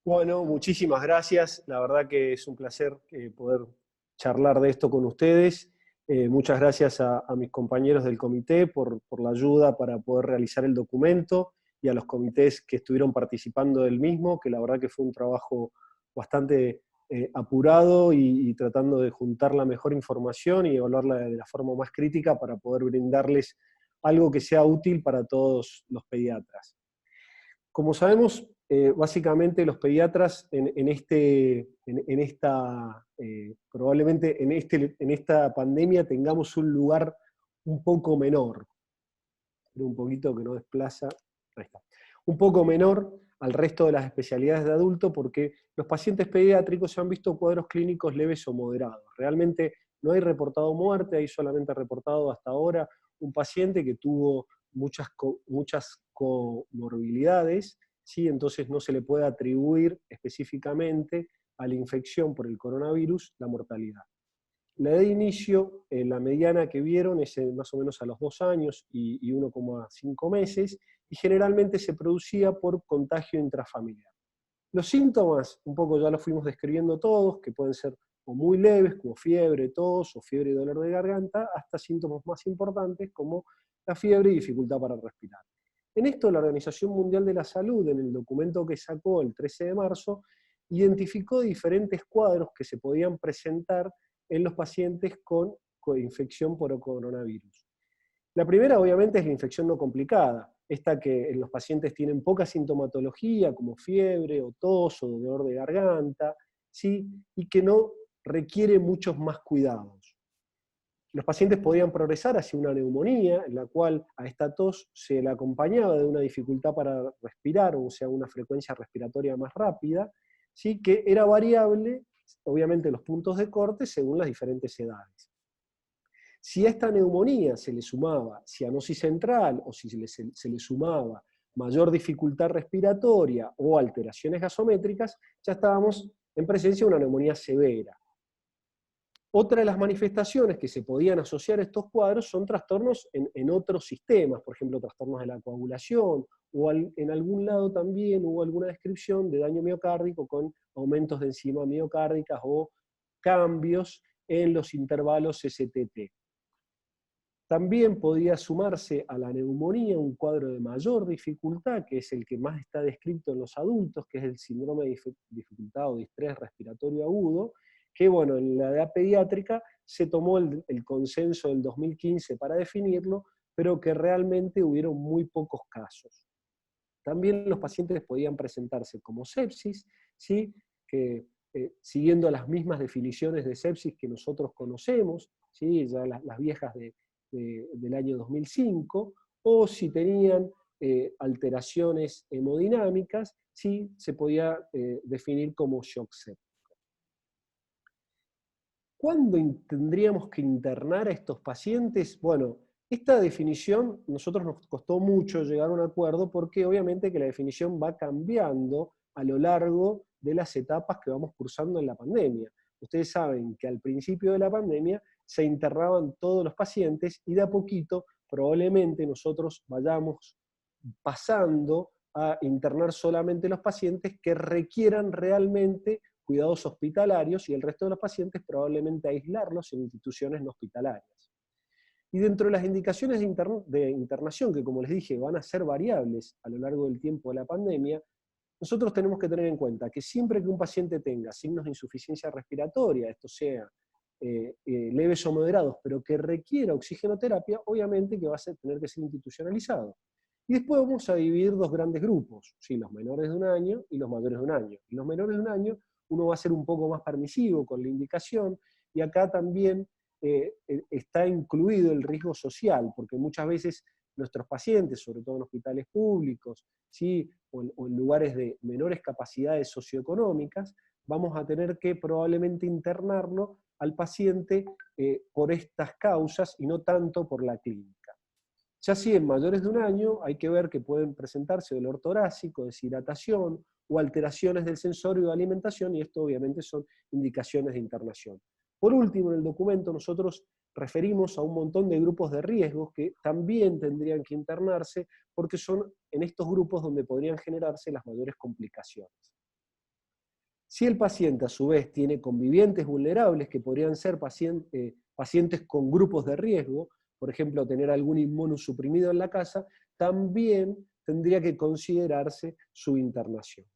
Bueno, muchísimas gracias. La verdad que es un placer poder charlar de esto con ustedes. Muchas gracias a mis compañeros del comité por la ayuda para poder realizar el documento y a los comités que estuvieron participando del mismo, que la verdad que fue un trabajo bastante apurado y tratando de juntar la mejor información y evaluarla de la forma más crítica para poder brindarles algo que sea útil para todos los pediatras. Como sabemos, básicamente los pediatras probablemente en esta pandemia tengamos un lugar un poco menor, un poquito que no desplaza, ahí está, un poco menor al resto de las especialidades de adulto porque los pacientes pediátricos se han visto cuadros clínicos leves o moderados. Realmente no hay reportado muerte, hay solamente reportado hasta ahora un paciente que tuvo muchas comorbilidades, ¿sí? Entonces no se le puede atribuir específicamente a la infección por el coronavirus la mortalidad. La edad de inicio, la mediana que vieron es más o menos a los 2 años y 1,5 meses, y generalmente se producía por contagio intrafamiliar. Los síntomas, un poco ya los fuimos describiendo todos, que pueden ser o muy leves, como fiebre, tos, o fiebre y dolor de garganta, hasta síntomas más importantes como la fiebre y dificultad para respirar. En esto, la Organización Mundial de la Salud, en el documento que sacó el 13 de marzo, identificó diferentes cuadros que se podían presentar en los pacientes con infección por coronavirus. La primera, obviamente, es la infección no complicada, esta que en los pacientes tienen poca sintomatología, como fiebre o tos o dolor de garganta, ¿sí? Y que no requiere muchos más cuidados. Los pacientes podían progresar hacia una neumonía, en la cual a esta tos se le acompañaba de una dificultad para respirar, o sea, una frecuencia respiratoria más rápida, ¿sí? Que era variable, obviamente, los puntos de corte según las diferentes edades. Si a esta neumonía se le sumaba cianosis central o si se le sumaba mayor dificultad respiratoria o alteraciones gasométricas, ya estábamos en presencia de una neumonía severa. Otra de las manifestaciones que se podían asociar a estos cuadros son trastornos en otros sistemas, por ejemplo, trastornos de la coagulación, o en algún lado también hubo alguna descripción de daño miocárdico con aumentos de enzima miocárdicas o cambios en los intervalos STT. También podía sumarse a la neumonía un cuadro de mayor dificultad, que es el que más está descrito en los adultos, que es el síndrome de dificultad o distrés respiratorio agudo, que bueno, en la edad pediátrica se tomó el consenso del 2015 para definirlo, pero que realmente hubieron muy pocos casos. También los pacientes podían presentarse como sepsis, ¿sí? Que siguiendo las mismas definiciones de sepsis que nosotros conocemos, ¿sí? Ya las viejas del año 2005, o si tenían alteraciones hemodinámicas, sí se podía definir como shock sepsis. ¿Cuándo tendríamos que internar a estos pacientes? Bueno, esta definición nosotros nos costó mucho llegar a un acuerdo porque obviamente que la definición va cambiando a lo largo de las etapas que vamos cursando en la pandemia. Ustedes saben que al principio de la pandemia se internaban todos los pacientes y de a poquito probablemente nosotros vayamos pasando a internar solamente los pacientes que requieran realmente cuidados hospitalarios y el resto de los pacientes probablemente aislarlos en instituciones no hospitalarias. Y dentro de las indicaciones de internación, que como les dije van a ser variables a lo largo del tiempo de la pandemia, nosotros tenemos que tener en cuenta que siempre que un paciente tenga signos de insuficiencia respiratoria, esto sea leves o moderados, pero que requiera oxigenoterapia, obviamente que va a tener que ser institucionalizado. Y después vamos a dividir dos grandes grupos, ¿sí? Los menores de un año y los mayores de un año. Y los menores de un año uno va a ser un poco más permisivo con la indicación, y acá también está incluido el riesgo social, porque muchas veces nuestros pacientes, sobre todo en hospitales públicos, ¿sí? o en lugares de menores capacidades socioeconómicas, vamos a tener que probablemente internarlo al paciente por estas causas y no tanto por la clínica. Ya si en mayores de un año hay que ver que pueden presentarse dolor torácico, deshidratación o alteraciones del sensorio de alimentación, y esto obviamente son indicaciones de internación. Por último, en el documento nosotros referimos a un montón de grupos de riesgos que también tendrían que internarse porque son en estos grupos donde podrían generarse las mayores complicaciones. Si el paciente a su vez tiene convivientes vulnerables, que podrían ser pacientes con grupos de riesgo, por ejemplo, tener algún inmunosuprimido en la casa, también tendría que considerarse su internación.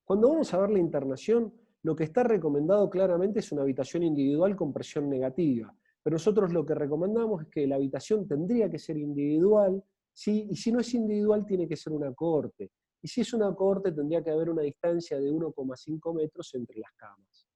Cuando vamos a ver la internación, lo que está recomendado claramente es una habitación individual con presión negativa, pero nosotros lo que recomendamos es que la habitación tendría que ser individual, ¿sí? Y si no es individual tiene que ser una cohorte. Y si es una cohorte tendría que haber una distancia de 1,5 metros entre las camas.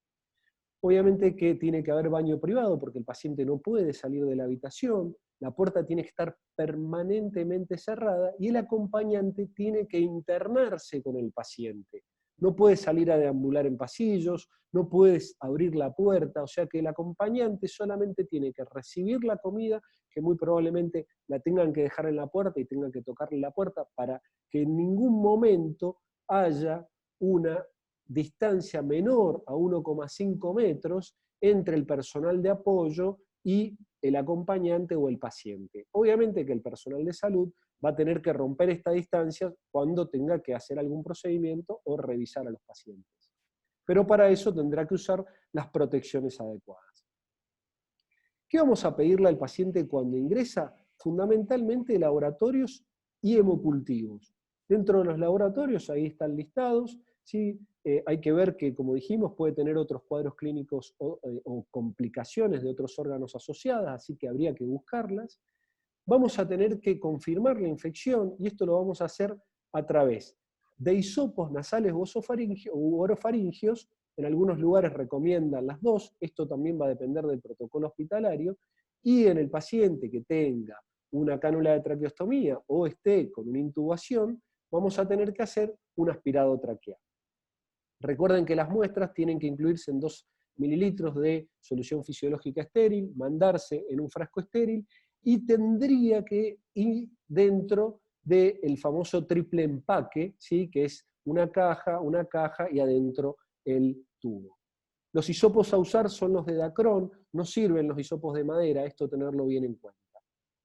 Obviamente que tiene que haber baño privado porque el paciente no puede salir de la habitación, la puerta tiene que estar permanentemente cerrada y el acompañante tiene que internarse con el paciente. No puede salir a deambular en pasillos, no puedes abrir la puerta, o sea que el acompañante solamente tiene que recibir la comida, que muy probablemente la tengan que dejar en la puerta y tengan que tocarle la puerta para que en ningún momento haya una distancia menor a 1,5 metros entre el personal de apoyo y el acompañante o el paciente. Obviamente que el personal de salud va a tener que romper esta distancia cuando tenga que hacer algún procedimiento o revisar a los pacientes. Pero para eso tendrá que usar las protecciones adecuadas. ¿Qué vamos a pedirle al paciente cuando ingresa? Fundamentalmente laboratorios y hemocultivos. Dentro de los laboratorios, ahí están listados, ¿sí? Hay que ver que, como dijimos, puede tener otros cuadros clínicos o complicaciones de otros órganos asociadas, así que habría que buscarlas. Vamos a tener que confirmar la infección, y esto lo vamos a hacer a través de hisopos nasales u orofaringios. En algunos lugares recomiendan las dos, esto también va a depender del protocolo hospitalario, y en el paciente que tenga una cánula de traqueostomía o esté con una intubación, vamos a tener que hacer un aspirado traqueal. Recuerden que las muestras tienen que incluirse en 2 mililitros de solución fisiológica estéril, mandarse en un frasco estéril, y tendría que ir dentro del famoso triple empaque, ¿sí? Que es una caja y adentro el tubo. Los hisopos a usar son los de Dacron, no sirven los hisopos de madera, esto tenerlo bien en cuenta.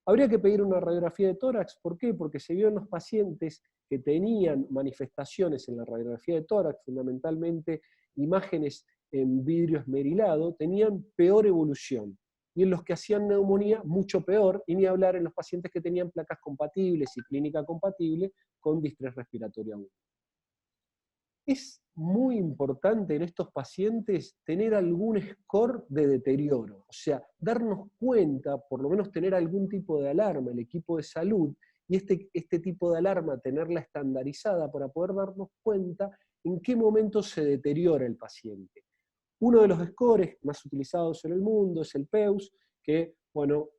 Habría que pedir una radiografía de tórax, ¿por qué? Porque se vio en los pacientes que tenían manifestaciones en la radiografía de tórax, fundamentalmente imágenes en vidrio esmerilado, tenían peor evolución. Y en los que hacían neumonía, mucho peor, y ni hablar en los pacientes que tenían placas compatibles y clínica compatible con distrés respiratorio agudo. Es muy importante en estos pacientes tener algún score de deterioro, o sea, darnos cuenta, por lo menos tener algún tipo de alarma, el equipo de salud, y este tipo de alarma tenerla estandarizada para poder darnos cuenta en qué momento se deteriora el paciente. Uno de los scores más utilizados en el mundo es el PEUS, que, bueno,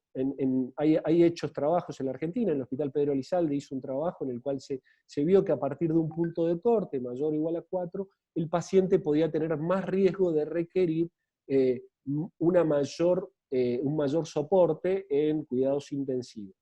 hay hechos trabajos en la Argentina. En el Hospital Pedro Elizalde hizo un trabajo en el cual se vio que a partir de un punto de corte mayor o igual a 4, el paciente podía tener más riesgo de requerir un mayor soporte en cuidados intensivos.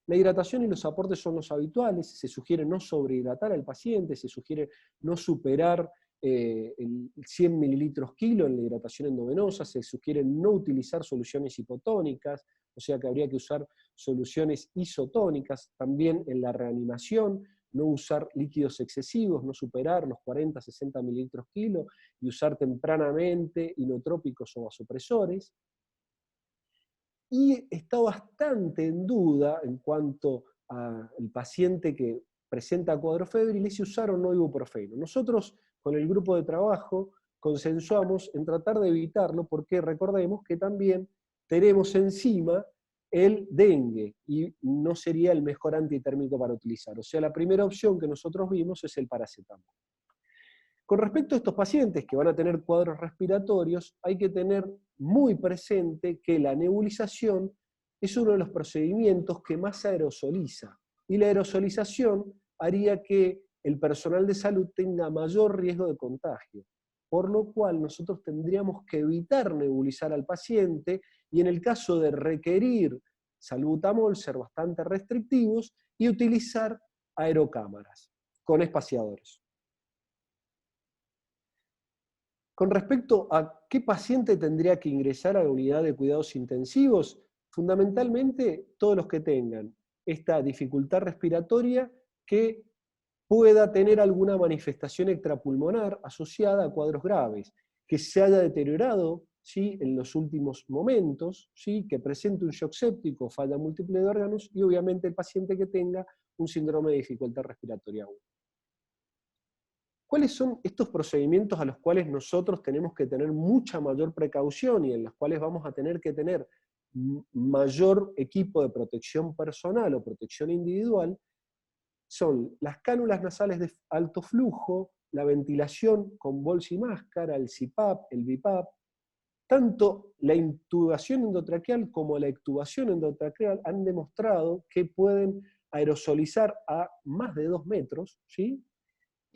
La hidratación y los aportes son los habituales, se sugiere no sobrehidratar al paciente, se sugiere no superar el 100 mililitros kilo en la hidratación endovenosa, se sugiere no utilizar soluciones hipotónicas, o sea que habría que usar soluciones isotónicas, también en la reanimación, no usar líquidos excesivos, no superar los 40-60 mililitros kilo, y usar tempranamente inotrópicos o vasopresores. Y está bastante en duda en cuanto al paciente que presenta cuadro febril si usar o no ibuprofeno. Nosotros con el grupo de trabajo consensuamos en tratar de evitarlo porque recordemos que también tenemos encima el dengue y no sería el mejor antitérmico para utilizar. O sea, la primera opción que nosotros vimos es el paracetamol. Con respecto a estos pacientes que van a tener cuadros respiratorios, hay que tener muy presente que la nebulización es uno de los procedimientos que más aerosoliza, y la aerosolización haría que el personal de salud tenga mayor riesgo de contagio, por lo cual nosotros tendríamos que evitar nebulizar al paciente y en el caso de requerir salbutamol ser bastante restrictivos y utilizar aerocámaras con espaciadores. Con respecto a qué paciente tendría que ingresar a la unidad de cuidados intensivos, fundamentalmente todos los que tengan esta dificultad respiratoria que pueda tener alguna manifestación extrapulmonar asociada a cuadros graves, que se haya deteriorado, ¿sí?, en los últimos momentos, ¿sí?, que presente un shock séptico, falla múltiple de órganos, y obviamente el paciente que tenga un síndrome de dificultad respiratoria aguda. ¿Cuáles son estos procedimientos a los cuales nosotros tenemos que tener mucha mayor precaución y en los cuales vamos a tener que tener mayor equipo de protección personal o protección individual? Son las cánulas nasales de alto flujo, la ventilación con bolsa y máscara, el CPAP, el BiPAP. Tanto la intubación endotraqueal como la extubación endotraqueal han demostrado que pueden aerosolizar a más de 2 metros, ¿sí?,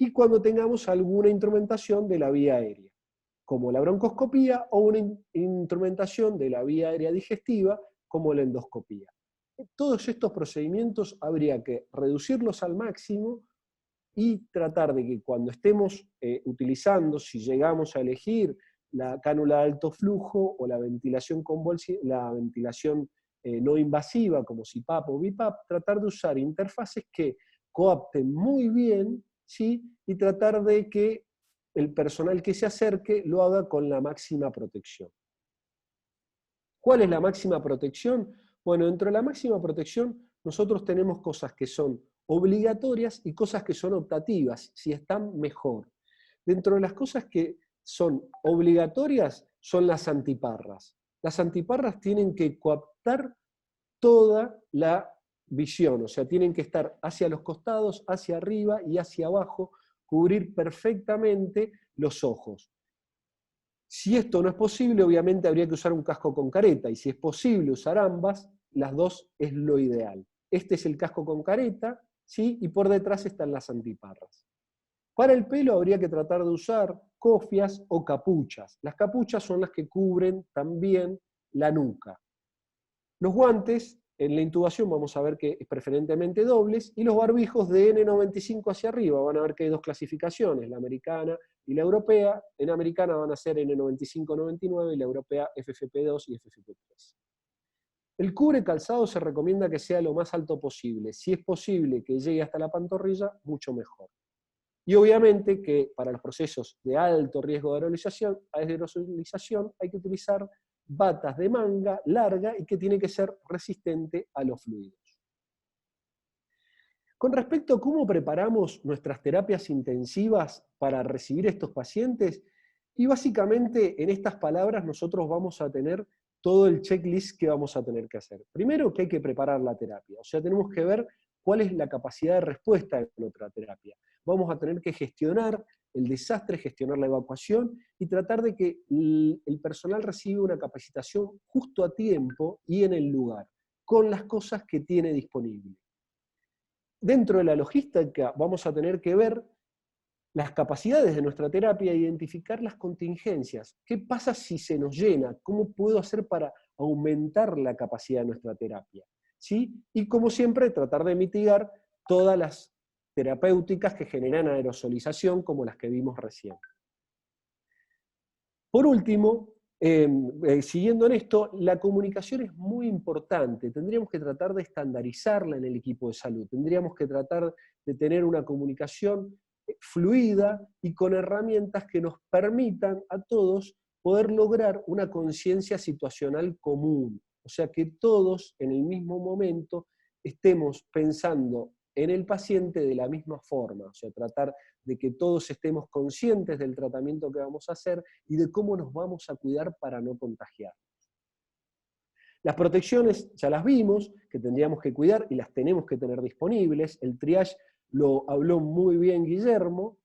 y cuando tengamos alguna instrumentación de la vía aérea, como la broncoscopía o una instrumentación de la vía aérea digestiva, como la endoscopía. Todos estos procedimientos habría que reducirlos al máximo y tratar de que cuando estemos utilizando, si llegamos a elegir la cánula de alto flujo o la ventilación con bolsa, la ventilación no invasiva como CPAP o BiPAP, tratar de usar interfaces que coapten muy bien, ¿sí?, y tratar de que el personal que se acerque lo haga con la máxima protección. ¿Cuál es la máxima protección? Bueno, dentro de la máxima protección nosotros tenemos cosas que son obligatorias y cosas que son optativas, si están mejor. Dentro de las cosas que son obligatorias son las antiparras. Las antiparras tienen que coaptar toda la visión, o sea, tienen que estar hacia los costados, hacia arriba y hacia abajo, cubrir perfectamente los ojos. Si esto no es posible, obviamente habría que usar un casco con careta, y si es posible usar ambas, las dos es lo ideal. Este es el casco con careta, ¿sí?, y por detrás están las antiparras. Para el pelo habría que tratar de usar cofias o capuchas. Las capuchas son las que cubren también la nuca. Los guantes, en la intubación vamos a ver que es preferentemente dobles, y los barbijos de N95 hacia arriba, van a ver que hay dos clasificaciones, la americana y la europea. En americana van a ser N95-99 y la europea FFP2 y FFP3. El cubre calzado se recomienda que sea lo más alto posible. Si es posible que llegue hasta la pantorrilla, mucho mejor. Y obviamente que para los procesos de alto riesgo de aerosolización hay que utilizar batas de manga larga y que tiene que ser resistente a los fluidos. Con respecto a cómo preparamos nuestras terapias intensivas para recibir estos pacientes, y básicamente en estas palabras nosotros vamos a tener todo el checklist que vamos a tener que hacer. Primero que hay que preparar la terapia, o sea, tenemos que ver cuál es la capacidad de respuesta de nuestra terapia. Vamos a tener que gestionar el desastre, gestionar la evacuación y tratar de que el personal reciba una capacitación justo a tiempo y en el lugar, con las cosas que tiene disponible. Dentro de la logística vamos a tener que ver las capacidades de nuestra terapia e identificar las contingencias. ¿Qué pasa si se nos llena? ¿Cómo puedo hacer para aumentar la capacidad de nuestra terapia? ¿Sí? Y como siempre, tratar de mitigar todas las terapéuticas que generan aerosolización, como las que vimos recién. Por último, siguiendo en esto, la comunicación es muy importante. Tendríamos que tratar de estandarizarla en el equipo de salud. Tendríamos que tratar de tener una comunicación fluida y con herramientas que nos permitan a todos poder lograr una conciencia situacional común. O sea, que todos en el mismo momento estemos pensando en el paciente de la misma forma. O sea, tratar de que todos estemos conscientes del tratamiento que vamos a hacer y de cómo nos vamos a cuidar para no contagiar. Las protecciones ya las vimos, que tendríamos que cuidar y las tenemos que tener disponibles. El triage lo habló muy bien Guillermo.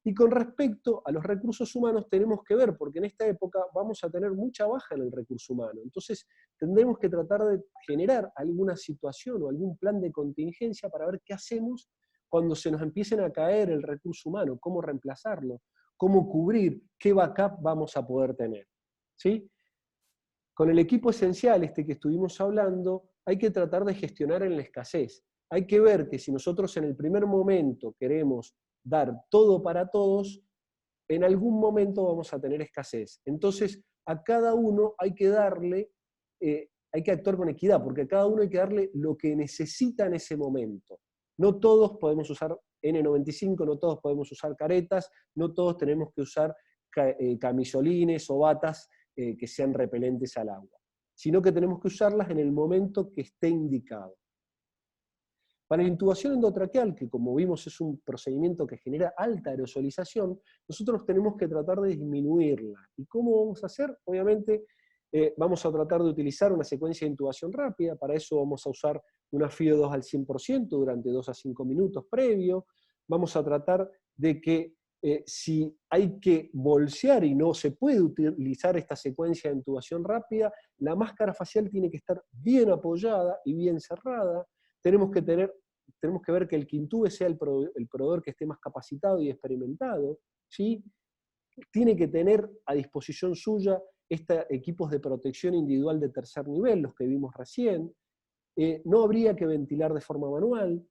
Y con respecto a los recursos humanos tenemos que ver, porque en esta época vamos a tener mucha baja en el recurso humano. Entonces tendremos que tratar de generar alguna situación o algún plan de contingencia para ver qué hacemos cuando se nos empiecen a caer el recurso humano, cómo reemplazarlo, cómo cubrir, qué backup vamos a poder tener. ¿Sí? Con el equipo esencial, este que estuvimos hablando, hay que tratar de gestionar en la escasez. Hay que ver que si nosotros en el primer momento queremos dar todo para todos, en algún momento vamos a tener escasez. Entonces, a cada uno hay que darle, hay que actuar con equidad, porque a cada uno hay que darle lo que necesita en ese momento. No todos podemos usar N95, no todos podemos usar caretas, no todos tenemos que usar camisolines o batas que sean repelentes al agua, sino que tenemos que usarlas en el momento que esté indicado. Para la intubación endotraqueal, que como vimos es un procedimiento que genera alta aerosolización, nosotros tenemos que tratar de disminuirla. ¿Y cómo vamos a hacer? Obviamente vamos a tratar de utilizar una secuencia de intubación rápida, para eso vamos a usar una FiO2 al 100% durante 2 a 5 minutos previo, vamos a tratar de que si hay que bolsear y no se puede utilizar esta secuencia de intubación rápida, la máscara facial tiene que estar bien apoyada y bien cerrada, tenemos que ver que el que intube sea el proveedor que esté más capacitado y experimentado, ¿sí? Tiene que tener a disposición suya equipos de protección individual de tercer nivel, los que vimos recién. No habría que ventilar de forma manual,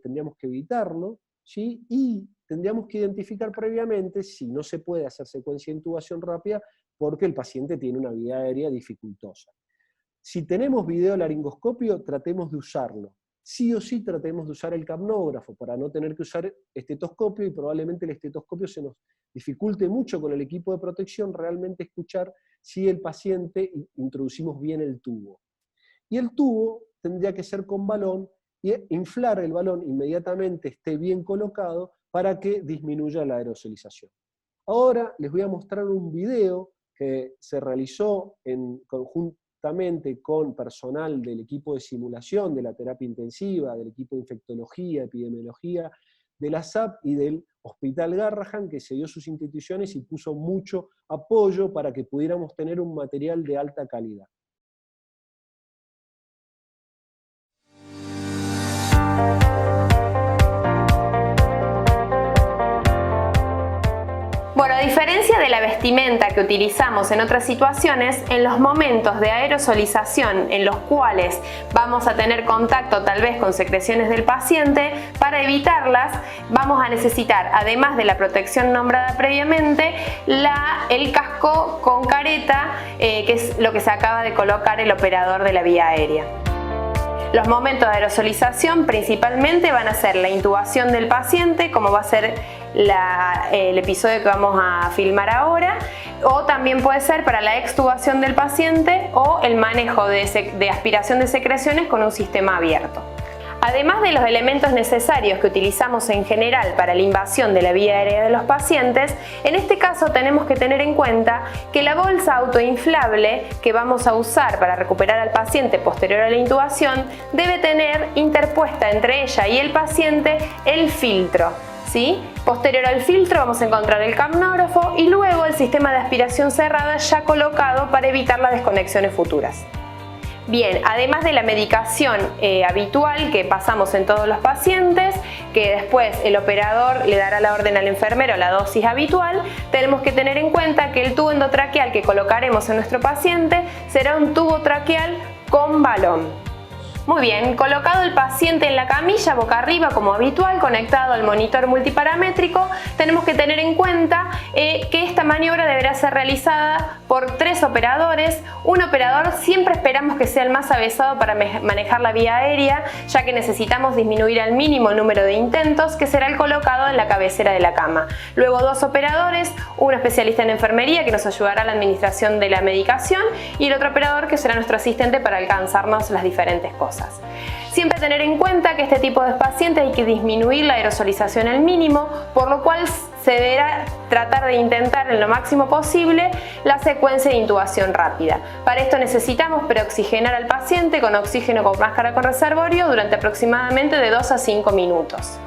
tendríamos que evitarlo, ¿sí? Y tendríamos que identificar previamente si no se puede hacer secuencia de intubación rápida porque el paciente tiene una vía aérea dificultosa. Si tenemos videolaringoscopio, tratemos de usarlo. Sí o sí tratemos de usar el capnógrafo para no tener que usar estetoscopio, y probablemente el estetoscopio se nos dificulte mucho con el equipo de protección realmente escuchar si el paciente introducimos bien el tubo. Y el tubo tendría que ser con balón, y inflar el balón inmediatamente esté bien colocado para que disminuya la aerosolización. Ahora les voy a mostrar un video que se realizó conjuntamente con personal del equipo de simulación, de la terapia intensiva, del equipo de infectología, epidemiología, de la SAP y del Hospital Garrahan, que se dio sus instituciones y puso mucho apoyo para que pudiéramos tener un material de alta calidad. Bueno, a diferencia de la vestimenta que utilizamos en otras situaciones, en los momentos de aerosolización en los cuales vamos a tener contacto tal vez con secreciones del paciente, para evitarlas vamos a necesitar, además de la protección nombrada previamente, el casco con careta, que es lo que se acaba de colocar el operador de la vía aérea. Los momentos de aerosolización principalmente van a ser la intubación del paciente, como va a ser el episodio que vamos a filmar ahora, o también puede ser para la extubación del paciente o el manejo de aspiración de secreciones con un sistema abierto. Además de los elementos necesarios que utilizamos en general para la invasión de la vía aérea de los pacientes, en este caso tenemos que tener en cuenta que la bolsa autoinflable que vamos a usar para recuperar al paciente posterior a la intubación debe tener interpuesta entre ella y el paciente el filtro, ¿sí? Posterior al filtro vamos a encontrar el capnógrafo y luego el sistema de aspiración cerrada ya colocado para evitar las desconexiones futuras. Bien, además de la medicación habitual que pasamos en todos los pacientes, que después el operador le dará la orden al enfermero, la dosis habitual, tenemos que tener en cuenta que el tubo endotraqueal que colocaremos en nuestro paciente será un tubo traqueal con balón. Muy bien, colocado el paciente en la camilla boca arriba como habitual, conectado al monitor multiparamétrico, tenemos que tener en cuenta que esta maniobra deberá ser realizada por 3 operadores. Un operador siempre esperamos que sea el más avezado para manejar la vía aérea, ya que necesitamos disminuir al mínimo el número de intentos, que será el colocado en la cabecera de la cama. Luego 2 operadores, un especialista en enfermería que nos ayudará a la administración de la medicación y el otro operador que será nuestro asistente para alcanzarnos las diferentes cosas. Siempre tener en cuenta que este tipo de pacientes hay que disminuir la aerosolización al mínimo, por lo cual se deberá tratar de intentar en lo máximo posible la secuencia de intubación rápida. Para esto necesitamos preoxigenar al paciente con oxígeno con máscara con reservorio durante aproximadamente de 2 a 5 minutos.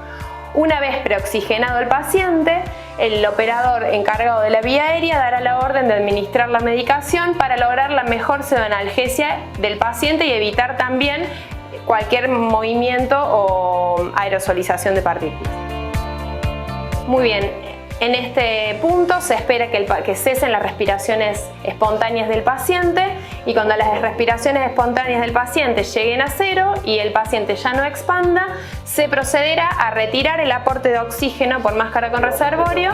Una vez preoxigenado el paciente, el operador encargado de la vía aérea dará la orden de administrar la medicación para lograr la mejor pseudoanalgesia del paciente y evitar también cualquier movimiento o aerosolización de partículas. Muy bien. En este punto se espera que cesen las respiraciones espontáneas del paciente, y cuando las respiraciones espontáneas del paciente lleguen a 0 y el paciente ya no expanda, se procederá a retirar el aporte de oxígeno por máscara con reservorio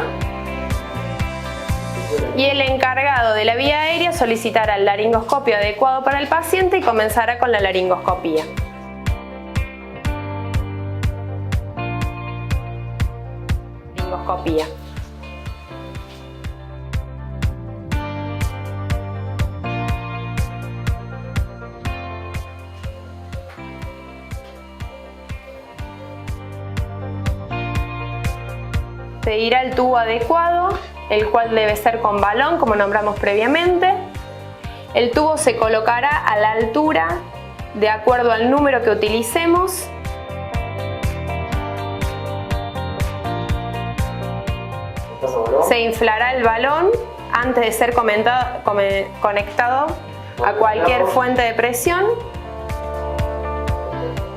y el encargado de la vía aérea solicitará el laringoscopio adecuado para el paciente y comenzará con la laringoscopía. radiografía. Se irá el tubo adecuado, el cual debe ser con balón, como nombramos previamente. El tubo se colocará a la altura de acuerdo al número que utilicemos. Se inflará el balón antes de ser conectado a cualquier fuente de presión.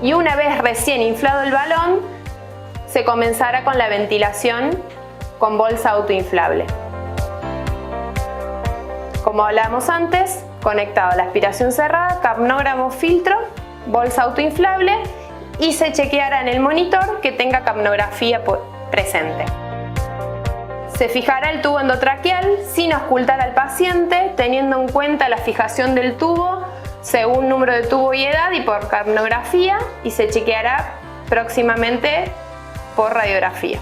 Y una vez recién inflado el balón, se comenzará con la ventilación con bolsa autoinflable. Como hablábamos antes, conectado a la aspiración cerrada, capnógrafo, filtro, bolsa autoinflable, y se chequeará en el monitor que tenga capnografía presente. Se fijará el tubo endotraqueal sin auscultar al paciente, teniendo en cuenta la fijación del tubo según número de tubo y edad y por capnografía, y se chequeará próximamente por radiografía.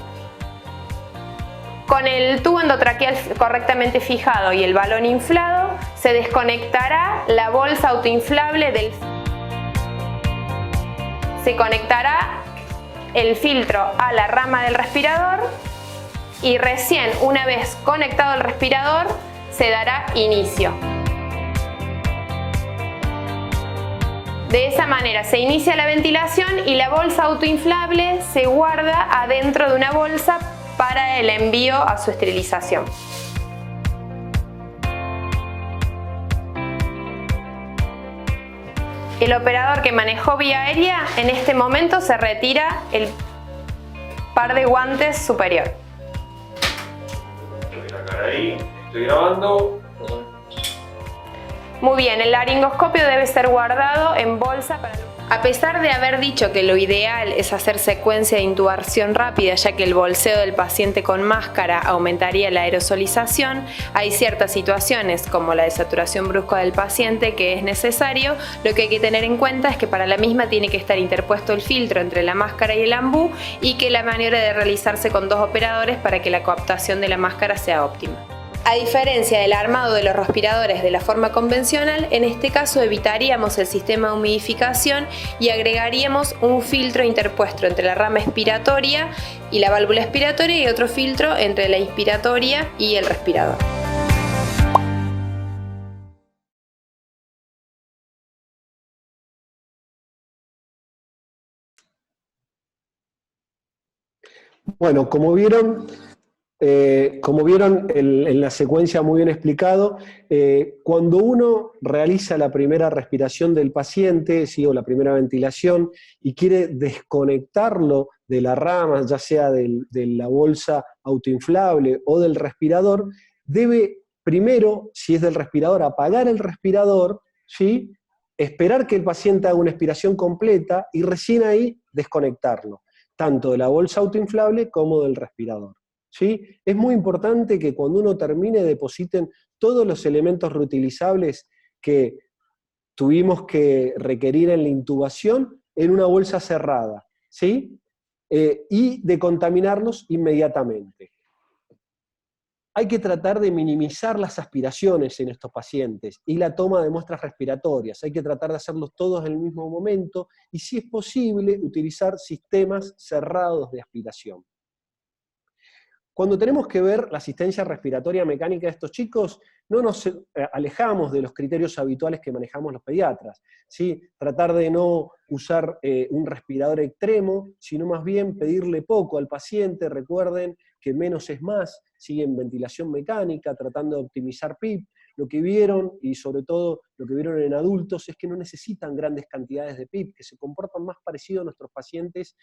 Con el tubo endotraqueal correctamente fijado y el balón inflado, se desconectará la bolsa autoinflable se conectará el filtro a la rama del respirador y recién, una vez conectado el respirador, se dará inicio. De esa manera se inicia la ventilación y la bolsa autoinflable se guarda adentro de una bolsa para el envío a su esterilización. El operador que manejó vía aérea en este momento se retira el par de guantes superior. Ahí estoy grabando. Muy bien, el laringoscopio debe ser guardado en bolsa para... A pesar de haber dicho que lo ideal es hacer secuencia de intubación rápida, ya que el bolseo del paciente con máscara aumentaría la aerosolización, hay ciertas situaciones, como la desaturación brusca del paciente, que es necesario. Lo que hay que tener en cuenta es que para la misma tiene que estar interpuesto el filtro entre la máscara y el ambú, y que la maniobra debe realizarse con 2 operadores para que la coaptación de la máscara sea óptima. A diferencia del armado de los respiradores de la forma convencional, en este caso evitaríamos el sistema de humidificación y agregaríamos un filtro interpuesto entre la rama expiratoria y la válvula expiratoria y otro filtro entre la inspiratoria y el respirador. Bueno, como vieron en la secuencia muy bien explicado, cuando uno realiza la primera respiración del paciente, ¿sí?, o la primera ventilación, y quiere desconectarlo de la rama, ya sea de la bolsa autoinflable o del respirador, debe primero, si es del respirador, apagar el respirador, ¿sí?, esperar que el paciente haga una expiración completa y recién ahí desconectarlo, tanto de la bolsa autoinflable como del respirador. ¿Sí? Es muy importante que cuando uno termine depositen todos los elementos reutilizables que tuvimos que requerir en la intubación en una bolsa cerrada, ¿sí? Y decontaminarlos inmediatamente. Hay que tratar de minimizar las aspiraciones en estos pacientes y la toma de muestras respiratorias. Hay que tratar de hacerlos todos en el mismo momento y, si es posible, utilizar sistemas cerrados de aspiración. Cuando tenemos que ver la asistencia respiratoria mecánica de estos chicos, no nos alejamos de los criterios habituales que manejamos los pediatras, ¿sí? Tratar de no usar un respirador extremo, sino más bien pedirle poco al paciente. Recuerden que menos es más, ¿sí?, en ventilación mecánica, tratando de optimizar PIP. Lo que vieron, y sobre todo lo que vieron en adultos, es que no necesitan grandes cantidades de PIP, que se comportan más parecido a nuestros pacientes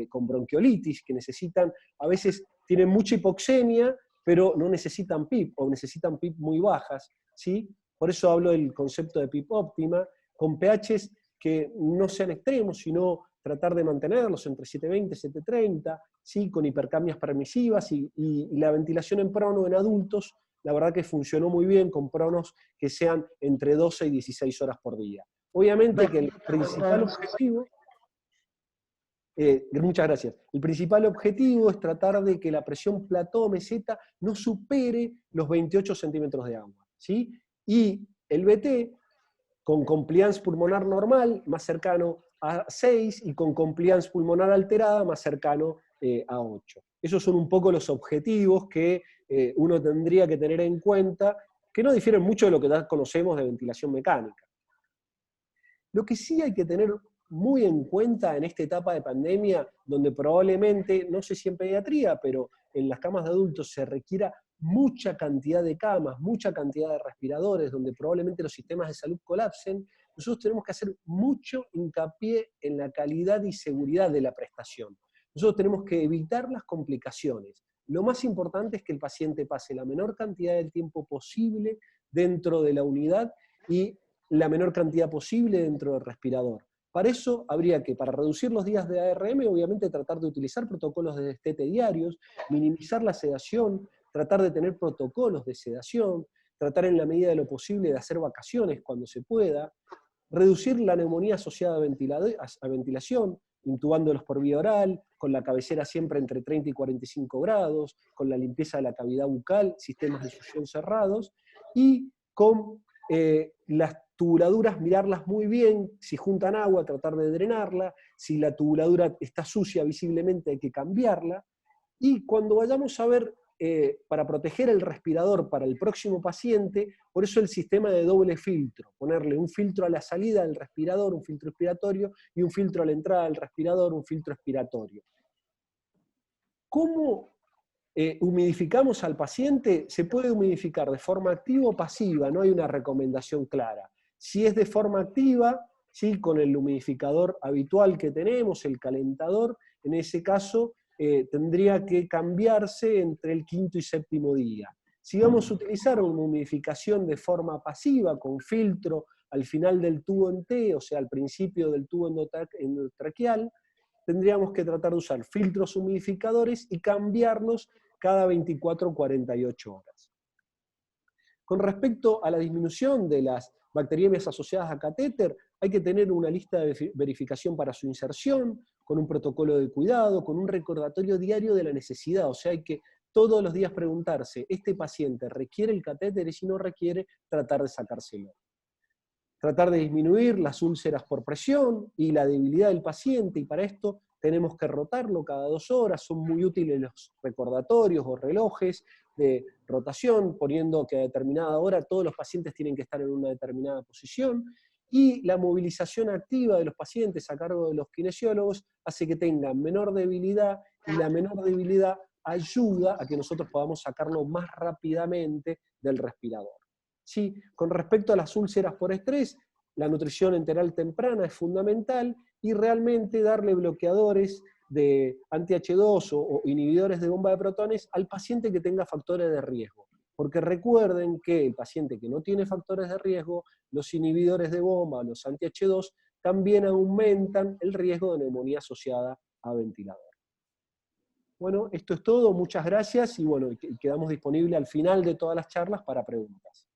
con bronquiolitis, que necesitan, a veces tienen mucha hipoxemia, pero no necesitan PIP, o necesitan PIP muy bajas, ¿sí? Por eso hablo del concepto de PIP óptima, con pHs que no sean extremos, sino tratar de mantenerlos entre 720 y 730, ¿sí?, con hipercamias permisivas, y la ventilación en prono en adultos, la verdad que funcionó muy bien con pronos que sean entre 12 y 16 horas por día. Obviamente que el principal objetivo... Muchas gracias. El principal objetivo es tratar de que la presión plató meseta no supere los 28 centímetros de agua, ¿sí? Y el BT, con compliance pulmonar normal, más cercano a 6, y con compliance pulmonar alterada, más cercano a 8. Esos son un poco los objetivos que uno tendría que tener en cuenta, que no difieren mucho de lo que ya conocemos de ventilación mecánica. Lo que sí hay que tener muy en cuenta en esta etapa de pandemia, donde probablemente, no sé si en pediatría, pero en las camas de adultos se requiera mucha cantidad de camas, mucha cantidad de respiradores, donde probablemente los sistemas de salud colapsen, nosotros tenemos que hacer mucho hincapié en la calidad y seguridad de la prestación. Nosotros tenemos que evitar las complicaciones. Lo más importante es que el paciente pase la menor cantidad de tiempo posible dentro de la unidad y la menor cantidad posible dentro del respirador. Para eso habría que, para reducir los días de ARM, obviamente tratar de utilizar protocolos de destete diarios, minimizar la sedación, tratar de tener protocolos de sedación, tratar en la medida de lo posible de hacer vacaciones cuando se pueda, reducir la neumonía asociada a ventilación, intubándolos por vía oral, con la cabecera siempre entre 30 y 45 grados, con la limpieza de la cavidad bucal, sistemas de succión cerrados, y con las tubuladuras mirarlas muy bien, si juntan agua, tratar de drenarla, si la tubuladura está sucia visiblemente hay que cambiarla, y cuando vayamos a ver, para proteger el respirador para el próximo paciente, por eso el sistema de doble filtro, ponerle un filtro a la salida del respirador, un filtro expiratorio, y un filtro a la entrada del respirador, un filtro expiratorio. ¿Cómo humidificamos al paciente? Se puede humidificar de forma activa o pasiva, no hay una recomendación clara. Si es de forma activa, ¿sí?, con el humidificador habitual que tenemos, el calentador, en ese caso tendría que cambiarse entre el quinto y séptimo día. Si vamos a utilizar una humidificación de forma pasiva, con filtro al final del tubo en T, o sea, al principio del tubo endotraqueal, tendríamos que tratar de usar filtros humidificadores y cambiarlos cada 24 o 48 horas. Con respecto a la disminución de las bacteriemias asociadas a catéter, hay que tener una lista de verificación para su inserción, con un protocolo de cuidado, con un recordatorio diario de la necesidad. O sea, hay que todos los días preguntarse, ¿este paciente requiere el catéter? Y si no requiere, tratar de sacárselo. Tratar de disminuir las úlceras por presión y la debilidad del paciente, y para esto tenemos que rotarlo cada 2 horas, son muy útiles los recordatorios o relojes de rotación, poniendo que a determinada hora todos los pacientes tienen que estar en una determinada posición, y la movilización activa de los pacientes a cargo de los kinesiólogos hace que tengan menor debilidad, y la menor debilidad ayuda a que nosotros podamos sacarlo más rápidamente del respirador. Sí, con respecto a las úlceras por estrés, la nutrición enteral temprana es fundamental, y realmente darle bloqueadores de anti-H2 o inhibidores de bomba de protones al paciente que tenga factores de riesgo. Porque recuerden que el paciente que no tiene factores de riesgo, los inhibidores de bomba, los anti-H2, también aumentan el riesgo de neumonía asociada a ventilador. Bueno, esto es todo, muchas gracias, y bueno, quedamos disponibles al final de todas las charlas para preguntas.